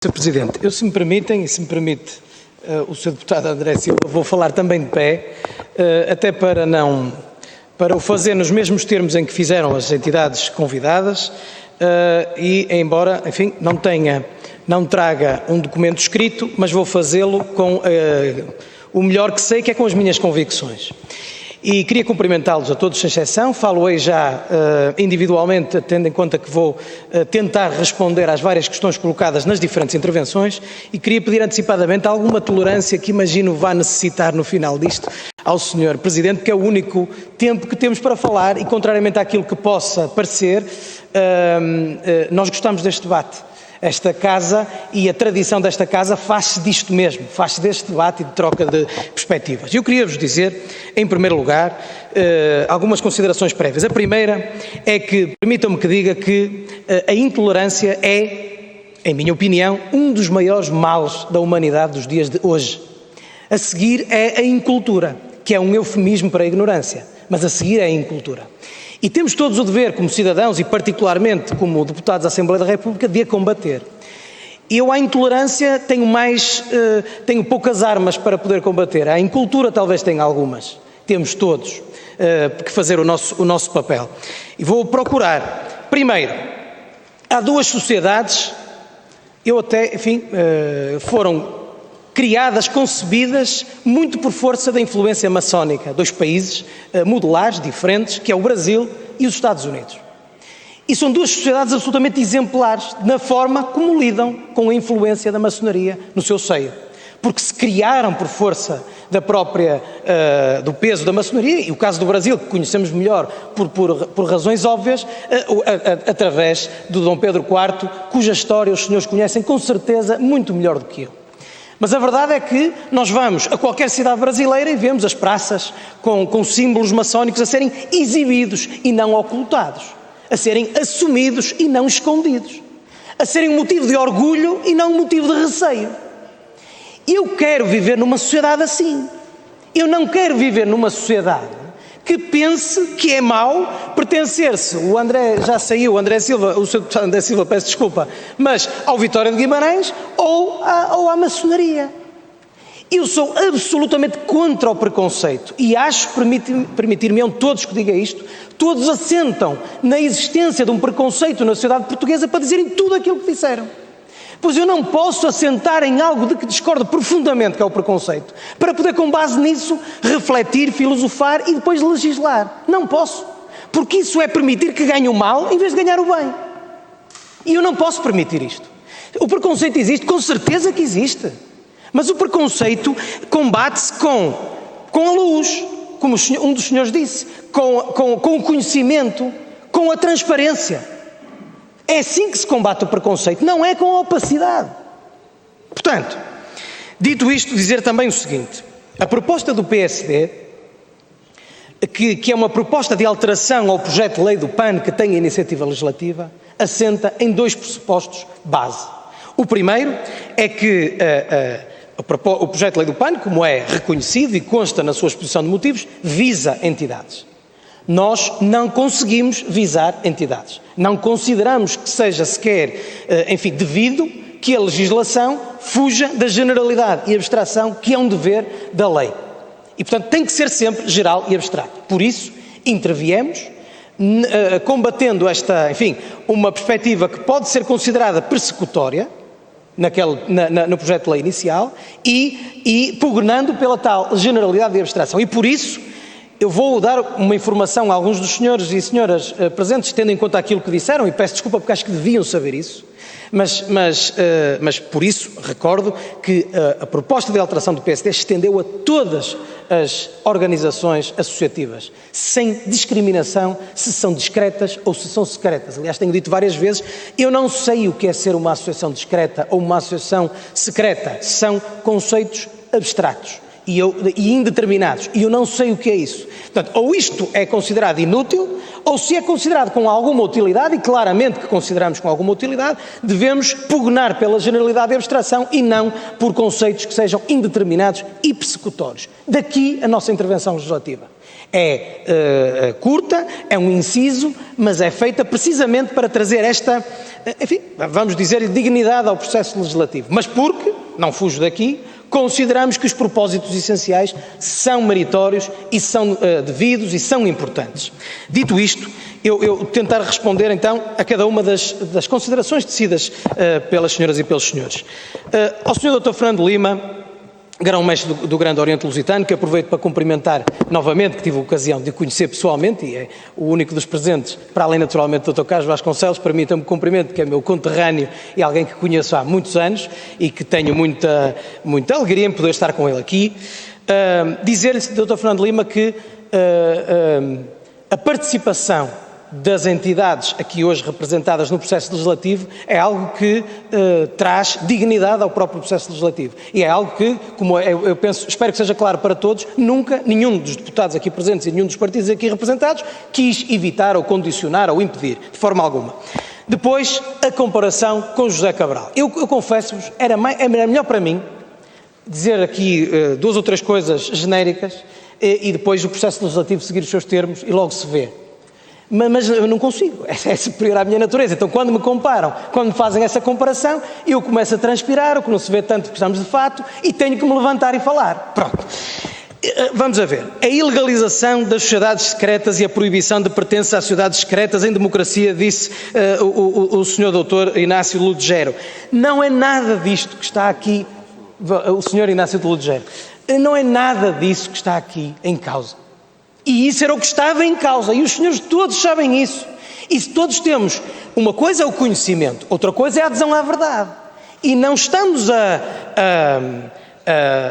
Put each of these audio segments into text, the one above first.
Sr. Presidente, se me permitem, e se me permite o Sr. Deputado André Silva, vou falar também de pé, até para o fazer nos mesmos termos em que fizeram as entidades convidadas, e embora, enfim, não traga um documento escrito, mas vou fazê-lo com o melhor que sei, que é com as minhas convicções. E queria cumprimentá-los a todos, sem exceção. Falo-ei já individualmente, tendo em conta que vou tentar responder às várias questões colocadas nas diferentes intervenções, e queria pedir antecipadamente alguma tolerância que imagino vá necessitar no final disto ao Sr. Presidente, que é o único tempo que temos para falar e, contrariamente àquilo que possa parecer, nós gostamos deste debate. Esta Casa e a tradição desta Casa faz-se disto mesmo, faz-se deste debate e de troca de perspectivas. Eu queria-vos dizer, em primeiro lugar, algumas considerações prévias. A primeira é que, permitam-me que diga que a intolerância é, em minha opinião, um dos maiores males da humanidade dos dias de hoje. A seguir é a incultura, que é um eufemismo para a ignorância, mas a seguir é a incultura. E temos todos o dever, como cidadãos e particularmente como deputados da Assembleia da República, de a combater. Eu à intolerância tenho poucas armas para poder combater. À incultura talvez tenha algumas. Temos todos que fazer o nosso papel. E vou procurar. Primeiro, há duas sociedades, foram criadas, concebidas, muito por força da influência maçónica, dois países modelares, diferentes, que é o Brasil e os Estados Unidos. E são duas sociedades absolutamente exemplares na forma como lidam com a influência da maçonaria no seu seio. Porque se criaram por força do peso da maçonaria, e o caso do Brasil, que conhecemos melhor por razões óbvias, através do Dom Pedro IV, cuja história os senhores conhecem com certeza muito melhor do que eu. Mas a verdade é que nós vamos a qualquer cidade brasileira e vemos as praças com símbolos maçónicos a serem exibidos e não ocultados, a serem assumidos e não escondidos, a serem um motivo de orgulho e não um motivo de receio. Eu quero viver numa sociedade assim. Eu não quero viver numa sociedade que pense que é mau pertencer-se, o André já saiu, o Sr. Deputado André Silva, peço desculpa, mas ao Vitória de Guimarães ou à maçonaria. Eu sou absolutamente contra o preconceito e acho, permitir-me todos que diga isto, todos assentam na existência de um preconceito na sociedade portuguesa para dizerem tudo aquilo que disseram. Pois eu não posso assentar em algo de que discordo profundamente, que é o preconceito, para poder, com base nisso, refletir, filosofar e depois legislar. Não posso, porque isso é permitir que ganhe o mal em vez de ganhar o bem. E eu não posso permitir isto. O preconceito existe, com certeza que existe, mas o preconceito combate-se com a luz, como um dos senhores disse, com o conhecimento, com a transparência. É assim que se combate o preconceito, não é com a opacidade. Portanto, dito isto, dizer também o seguinte: a proposta do PSD, que é uma proposta de alteração ao projeto de lei do PAN que tem a iniciativa legislativa, assenta em dois pressupostos base. O primeiro é que o projeto de lei do PAN, como é reconhecido e consta na sua exposição de motivos, visa entidades. Nós não conseguimos visar entidades. Não consideramos que seja sequer, devido que a legislação fuja da generalidade e abstração que é um dever da lei. E, portanto, tem que ser sempre geral e abstrato. Por isso, interviemos, combatendo uma perspectiva que pode ser considerada persecutória, no projeto de lei inicial, e pugnando pela tal generalidade e abstração. E, por isso, eu vou dar uma informação a alguns dos senhores e senhoras presentes, tendo em conta aquilo que disseram, e peço desculpa porque acho que deviam saber isso, mas por isso recordo que a proposta de alteração do PSD estendeu a todas as organizações associativas, sem discriminação se são discretas ou se são secretas. Aliás, tenho dito várias vezes, eu não sei o que é ser uma associação discreta ou uma associação secreta, são conceitos abstratos e indeterminados, e eu não sei o que é isso. Portanto, ou isto é considerado inútil, ou se é considerado com alguma utilidade, e claramente que consideramos com alguma utilidade, devemos pugnar pela generalidade e abstração e não por conceitos que sejam indeterminados e persecutórios. Daqui a nossa intervenção legislativa. É curta, é um inciso, mas é feita precisamente para trazer esta, enfim, vamos dizer, dignidade ao processo legislativo. Mas porque, não fujo daqui, consideramos que os propósitos essenciais são meritórios e são devidos e são importantes. Dito isto, eu tentar responder então a cada uma das considerações tecidas pelas senhoras e pelos senhores. Ao Sr. Dr. Fernando Lima, grão-mestre do Grande Oriente Lusitano, que aproveito para cumprimentar novamente, que tive a ocasião de conhecer pessoalmente, e é o único dos presentes, para além naturalmente do Dr. Carlos Vasconcelos, permita-me cumprimento, que é meu conterrâneo e alguém que conheço há muitos anos e que tenho muita alegria em poder estar com ele aqui. Dizer-lhe, Dr. Fernando Lima, que a participação das entidades aqui hoje representadas no processo legislativo é algo que traz dignidade ao próprio processo legislativo. E é algo que, como eu penso, espero que seja claro para todos, nunca nenhum dos deputados aqui presentes e nenhum dos partidos aqui representados quis evitar ou condicionar ou impedir, de forma alguma. Depois, a comparação com José Cabral. Eu confesso-vos, era melhor para mim dizer aqui duas ou três coisas genéricas e depois o processo legislativo seguir os seus termos e logo se vê. Mas eu não consigo, é superior à minha natureza. Então, quando me comparam, quando me fazem essa comparação, eu começo a transpirar, o que não se vê tanto que estamos de fato, e tenho que me levantar e falar. Pronto. Vamos a ver. A ilegalização das sociedades secretas e a proibição de pertença às sociedades secretas em democracia, disse o Sr. Dr. Inácio Lula de Gero. Não é nada disto que está aqui, o Sr. Inácio Lula de Gero, não é nada disso que está aqui em causa. E isso era o que estava em causa, e os senhores todos sabem isso. E se todos temos, uma coisa é o conhecimento, outra coisa é a adesão à verdade. E não estamos a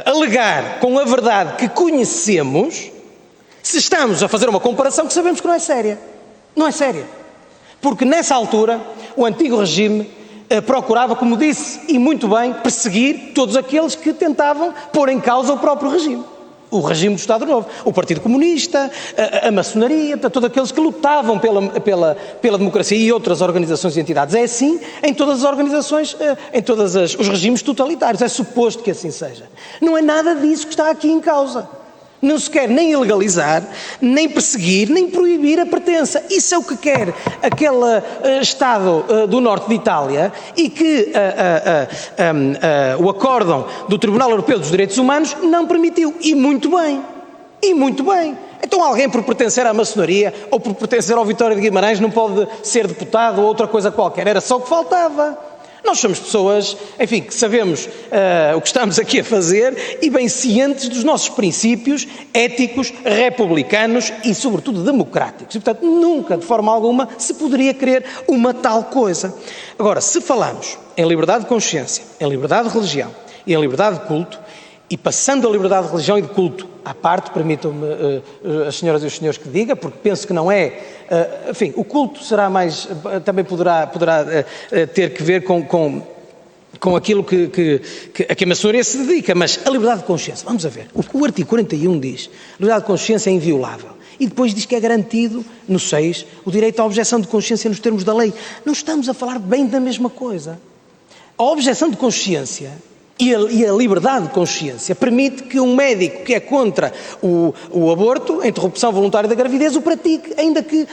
alegar com a verdade que conhecemos, se estamos a fazer uma comparação que sabemos que não é séria. Não é séria. Porque nessa altura, o antigo regime procurava, como disse, e muito bem, perseguir todos aqueles que tentavam pôr em causa o próprio regime. O regime do Estado Novo, o Partido Comunista, a maçonaria, todos aqueles que lutavam pela democracia e outras organizações e entidades. É assim em todas as organizações, em todos os regimes totalitários. É suposto que assim seja. Não é nada disso que está aqui em causa. Não se quer nem ilegalizar, nem perseguir, nem proibir a pertença. Isso é o que quer aquele Estado do norte de Itália e que o acórdão do Tribunal Europeu dos Direitos Humanos não permitiu. E muito bem. E muito bem. Então alguém por pertencer à maçonaria ou por pertencer ao Vitória de Guimarães não pode ser deputado ou outra coisa qualquer. Era só o que faltava. Nós somos pessoas, enfim, que sabemos o que estamos aqui a fazer e bem cientes dos nossos princípios éticos, republicanos e, sobretudo, democráticos. E, portanto, nunca, de forma alguma, se poderia querer uma tal coisa. Agora, se falamos em liberdade de consciência, em liberdade de religião e em liberdade de culto, e passando a liberdade de religião e de culto à parte, permitam-me as senhoras e os senhores que diga, porque penso que não é, enfim, o culto será mais, também poderá ter que ver com aquilo a que a maçonaria se dedica, mas a liberdade de consciência, vamos a ver, o que o artigo 41 diz, a liberdade de consciência é inviolável, e depois diz que é garantido, no 6, o direito à objeção de consciência nos termos da lei. Não estamos a falar bem da mesma coisa. A objeção de consciência e a liberdade de consciência permite que um médico que é contra o aborto, a interrupção voluntária da gravidez, o pratique, ainda que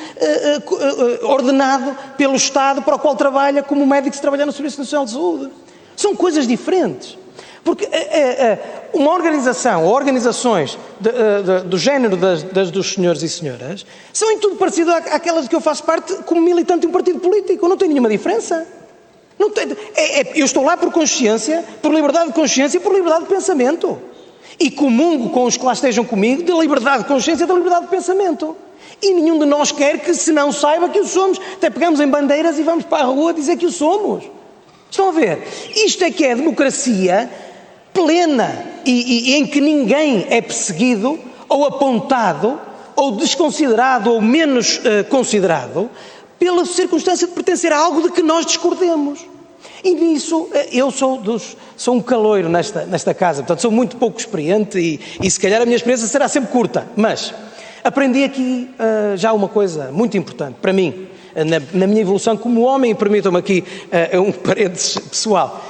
ordenado pelo Estado para o qual trabalha como médico se trabalhar no Serviço Nacional de Saúde. São coisas diferentes. Porque uma organização, ou organizações do género dos senhores e senhoras, são em tudo parecido àquelas de que eu faço parte como militante de um partido político. Não tem nenhuma diferença. Não tem, eu estou lá por consciência, por liberdade de consciência e por liberdade de pensamento. E comungo com os que lá estejam comigo da liberdade de consciência e da liberdade de pensamento. E nenhum de nós quer que se não saiba que o somos. Até pegamos em bandeiras e vamos para a rua dizer que o somos. Estão a ver? Isto é que é democracia plena e em que ninguém é perseguido ou apontado ou desconsiderado ou menos considerado pela circunstância de pertencer a algo de que nós discordemos. E nisso eu sou um caloiro nesta casa, portanto sou muito pouco experiente e se calhar a minha experiência será sempre curta, mas Aprendi aqui já uma coisa muito importante para mim, na minha evolução como homem, e permitam-me aqui um parênteses pessoal,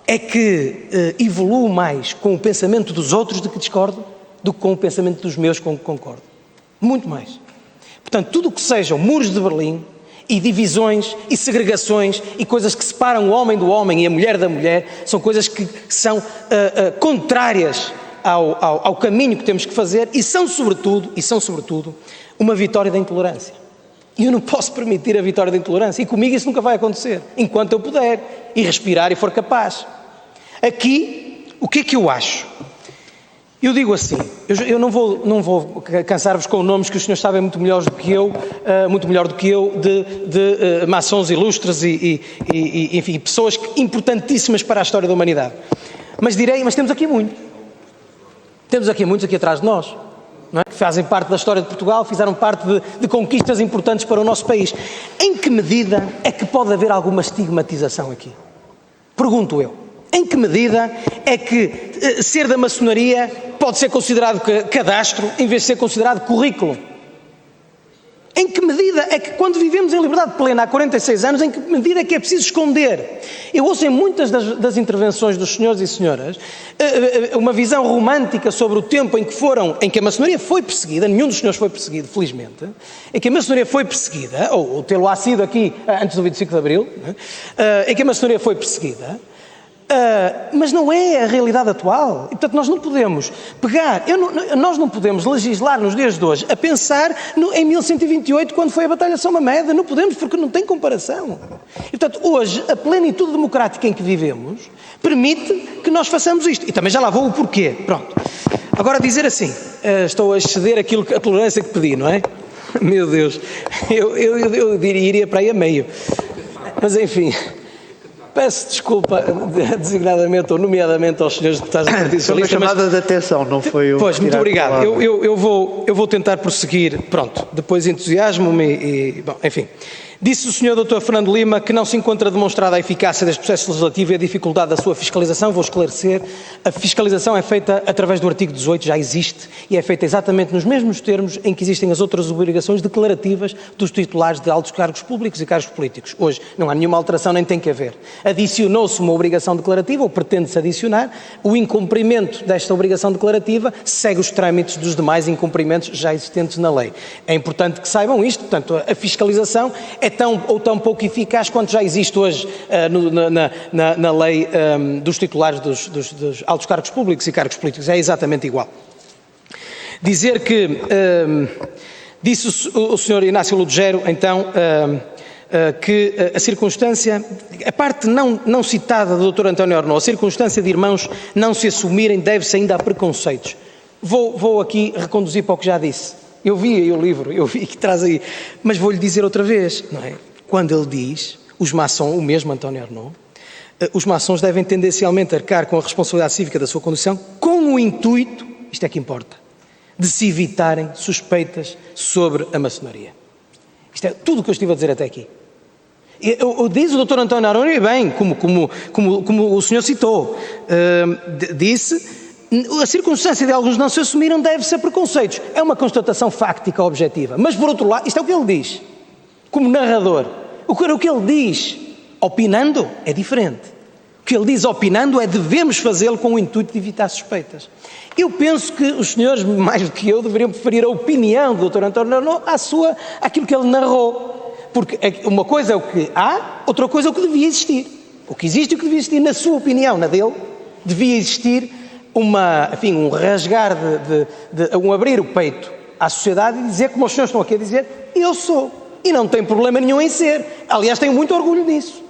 é que evoluo mais com o pensamento dos outros de que discordo do que com o pensamento dos meus com que concordo. Muito mais. Portanto, tudo o que sejam muros de Berlim e divisões e segregações e coisas que separam o homem do homem e a mulher da mulher são coisas que são contrárias ao caminho que temos que fazer e são sobretudo uma vitória da intolerância. E eu não posso permitir a vitória da intolerância, e comigo isso nunca vai acontecer, enquanto eu puder, e respirar e for capaz. Aqui, o que é que eu acho? Eu digo assim, eu não vou cansar-vos com nomes que os senhores sabem muito melhor do que eu, de maçons ilustres e enfim, pessoas importantíssimas para a história da humanidade. Mas temos aqui muitos. Temos aqui muitos aqui atrás de nós, não é? Que fazem parte da história de Portugal, fizeram parte de conquistas importantes para o nosso país. Em que medida é que pode haver alguma estigmatização aqui? Pergunto eu. Em que medida é que ser da maçonaria pode ser considerado cadastro em vez de ser considerado currículo? Em que medida é que, quando vivemos em liberdade plena há 46 anos, em que medida é que é preciso esconder? Eu ouço em muitas das intervenções dos senhores e senhoras uma visão romântica sobre o tempo em que a maçonaria foi perseguida, nenhum dos senhores foi perseguido, felizmente, em que a maçonaria foi perseguida, ou tê-lo-á sido aqui antes do 25 de Abril, em que a maçonaria foi perseguida, mas não é a realidade atual. E, portanto, nós não podemos nós não podemos legislar nos dias de hoje a pensar em 1128, quando foi a Batalha de São Mamede. Não podemos, porque não tem comparação. E, portanto, hoje, a plenitude democrática em que vivemos permite que nós façamos isto. E também já lá vou o porquê. Pronto. Agora, dizer assim, estou a exceder a tolerância que pedi, não é? Meu Deus, eu iria para aí a meio. Mas, enfim... Peço desculpa designadamente ou nomeadamente aos senhores deputados do Partido Socialista. Foi uma chamada de atenção, não foi o... Pois, muito obrigado. Eu vou tentar prosseguir. Pronto, depois entusiasmo-me e... Bom, enfim. Disse o Sr. Dr. Fernando Lima que não se encontra demonstrada a eficácia deste processo legislativo e a dificuldade da sua fiscalização. Vou esclarecer. A fiscalização é feita através do artigo 18, já existe, e é feita exatamente nos mesmos termos em que existem as outras obrigações declarativas dos titulares de altos cargos públicos e cargos políticos. Hoje não há nenhuma alteração, nem tem que haver. Adicionou-se uma obrigação declarativa, ou pretende-se adicionar. O incumprimento desta obrigação declarativa segue os trâmites dos demais incumprimentos já existentes na lei. É importante que saibam isto. Portanto, a fiscalização é tão pouco eficaz quanto já existe hoje na lei dos titulares dos altos cargos públicos e cargos políticos. É exatamente igual. Dizer que, disse o Sr. Inácio Ludgero, então, que a circunstância, a parte não citada do Dr. António Arnaud, a circunstância de irmãos não se assumirem deve-se ainda a preconceitos. Vou aqui reconduzir para o que já disse. Eu vi aí o livro, eu vi que traz aí, mas vou-lhe dizer outra vez, não é? Quando ele diz, os maçons, o mesmo António Arnaud, os maçons devem tendencialmente arcar com a responsabilidade cívica da sua condução com o intuito, isto é que importa, de se evitarem suspeitas sobre a maçonaria. Isto é tudo o que eu estive a dizer até aqui. Diz o Dr. António Arnaud, e bem, como o senhor citou, disse... A circunstância de alguns não se assumiram deve ser preconceitos. É uma constatação fáctica objetiva. Mas, por outro lado, isto é o que ele diz, como narrador. O que ele diz opinando é diferente. O que ele diz opinando é devemos fazê-lo com o intuito de evitar suspeitas. Eu penso que os senhores, mais do que eu, deveriam preferir a opinião do Dr. António Arnaud àquilo que ele narrou. Porque uma coisa é o que há, outra coisa é o que devia existir. O que existe e o que devia existir, na sua opinião, na dele, devia existir um rasgar um abrir o peito à sociedade e dizer, como os senhores estão aqui a dizer, eu sou. E não tem problema nenhum em ser. Aliás, tenho muito orgulho disso.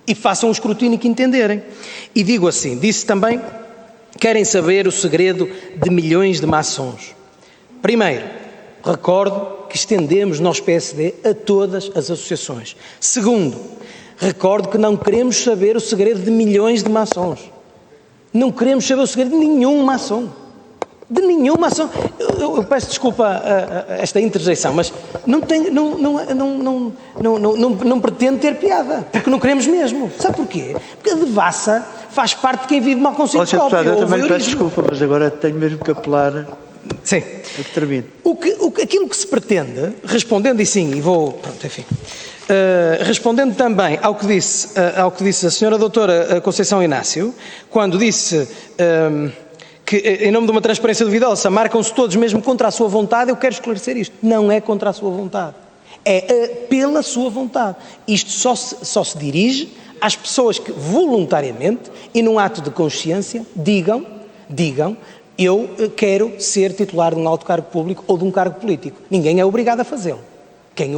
E façam o escrutínio que entenderem. E digo assim, disse também, querem saber o segredo de milhões de maçons. Primeiro, recordo que estendemos nós PSD a todas as associações. Segundo, recordo que não queremos saber o segredo de milhões de maçons. Não queremos saber o segredo de nenhum maçom. De nenhum maçom. Eu peço desculpa esta interjeição, mas não pretendo ter piada, porque não queremos mesmo. Sabe porquê? Porque a devassa faz parte de quem vive mal consigo próprio. Eu também peço desculpa, mas agora tenho mesmo que apelar Sim. Eu que termino. Aquilo que se pretende, respondendo, e sim, e vou, pronto, enfim, respondendo também ao que disse a senhora doutora Conceição Inácio, quando disse que, em nome de uma transparência duvidosa, marcam-se todos mesmo contra a sua vontade, eu quero esclarecer isto. Não é contra a sua vontade. É pela sua vontade. Isto só se dirige às pessoas que voluntariamente e num ato de consciência digam, eu quero ser titular de um alto cargo público ou de um cargo político. Ninguém é obrigado a fazê-lo. Quem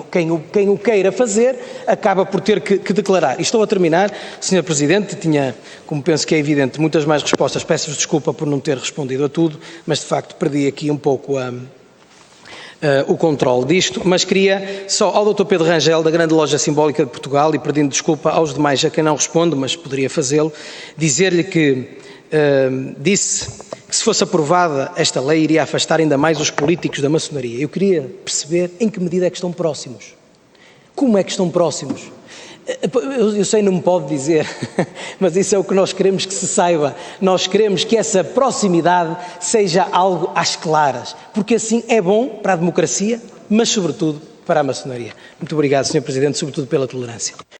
o queira fazer acaba por ter que declarar. E estou a terminar, Sr. Presidente, tinha, como penso que é evidente, muitas mais respostas. Peço-vos desculpa por não ter respondido a tudo, mas de facto perdi aqui um pouco o controle disto, mas queria só ao Dr. Pedro Rangel, da Grande Loja Simbólica de Portugal, e pedindo desculpa aos demais a quem não respondo, mas poderia fazê-lo, dizer-lhe que disse que se fosse aprovada esta lei iria afastar ainda mais os políticos da maçonaria. Eu queria perceber em que medida é que estão próximos. Como é que estão próximos? Eu sei, não me pode dizer, mas isso é o que nós queremos que se saiba. Nós queremos que essa proximidade seja algo às claras, porque assim é bom para a democracia, mas sobretudo para a maçonaria. Muito obrigado, Sr. Presidente, sobretudo pela tolerância.